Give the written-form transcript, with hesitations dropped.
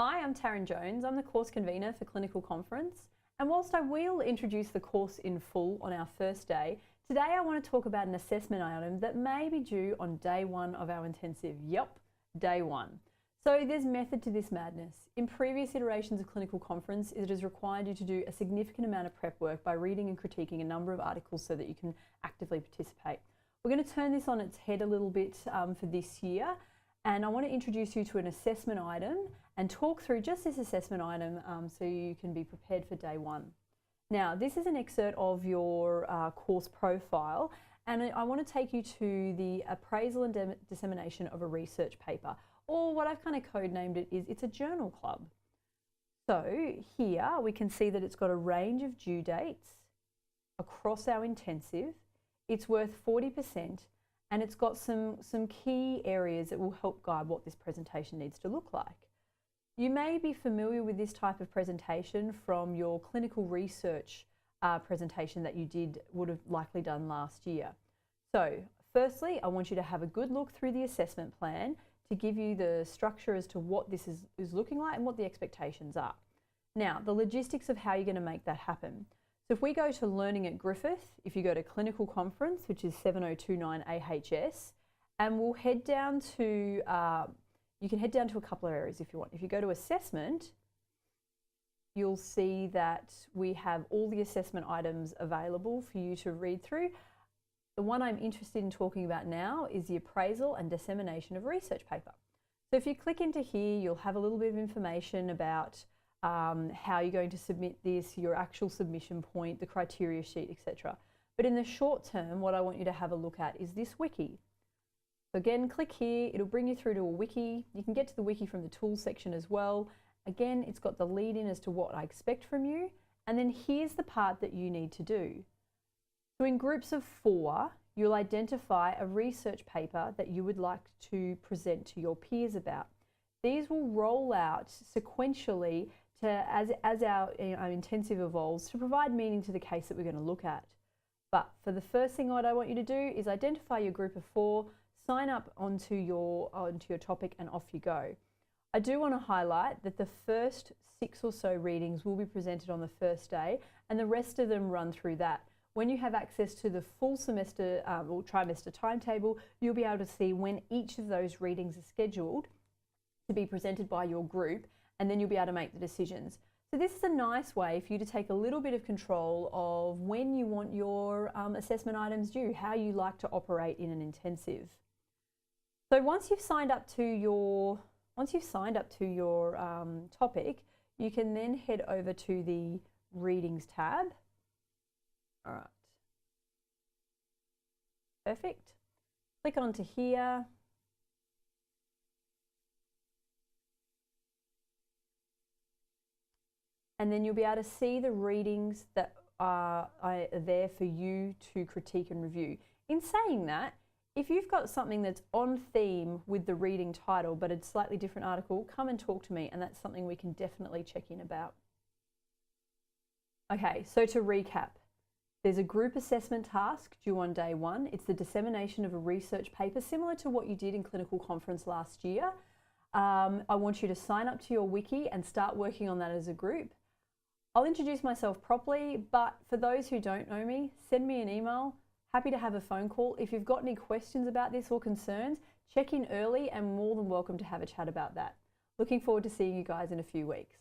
Hi, I'm Taryn Jones. I'm the course convener for Clinical Conference. And whilst I will introduce the course in full on our first day, today I want to talk about an assessment item that may be due on day one of our intensive. Yep, day one. So there's method to this madness. In previous iterations of Clinical Conference, it has required you to do a significant amount of prep work by reading and critiquing a number of articles so that you can actively participate. We're going to turn this on its head a little bit for this year, and I want to introduce you to an assessment item and talk through just this assessment item so you can be prepared for day one. Now, this is an excerpt of your course profile, and I want to take you to the appraisal and dissemination of a research paper, or what I've kind of codenamed it is it's a journal club. So here we can see that it's got a range of due dates across our intensive. It's worth 40%, and it's got some key areas that will help guide what this presentation needs to look like. You may be familiar with this type of presentation from your clinical research presentation that you would have likely done last year. So firstly, I want you to have a good look through the assessment plan to give you the structure as to what this is looking like and what the expectations are. Now, the logistics of how you're going to make that happen. So if we go to Learning at Griffith, if you go to Clinical Conference, which is 7029 AHS, and we'll head down to you can head down to a couple of areas if you want. If you go to assessment, you'll see that we have all the assessment items available for you to read through. The one I'm interested in talking about now is the appraisal and dissemination of research paper. So if you click into here, you'll have a little bit of information about how you're going to submit this, your actual submission point, the criteria sheet, etc. But in the short term, what I want you to have a look at is this wiki. So again, click here, it'll bring you through to a wiki. You can get to the wiki from the tools section as well. Again, it's got the lead in as to what I expect from you. And then here's the part that you need to do. So in groups of 4, you'll identify a research paper that you would like to present to your peers about. These will roll out sequentially as our intensive evolves to provide meaning to the case that we're going to look at. But for the first thing what I want you to do is identify your group of 4, sign up onto your topic, and off you go. I do want to highlight that the first 6 or so readings will be presented on the first day, and the rest of them run through that. When you have access to the full semester or trimester timetable, you'll be able to see when each of those readings are scheduled to be presented by your group, and then you'll be able to make the decisions. So this is a nice way for you to take a little bit of control of when you want your assessment items due, how you like to operate in an intensive. So once you've signed up to your topic, you can then head over to the Readings tab. All right. Perfect. Click onto here. And then you'll be able to see the readings that are there for you to critique and review. In saying that, if you've got something that's on theme with the reading title but a slightly different article, come and talk to me, and that's something we can definitely check in about. Okay, so to recap, there's a group assessment task due on day one. It's the dissemination of a research paper similar to what you did in Clinical Conference last year. I want you to sign up to your wiki and start working on that as a group. I'll introduce myself properly, but for those who don't know me, send me an email. Happy to have a phone call. If you've got any questions about this or concerns, check in early and more than welcome to have a chat about that. Looking forward to seeing you guys in a few weeks.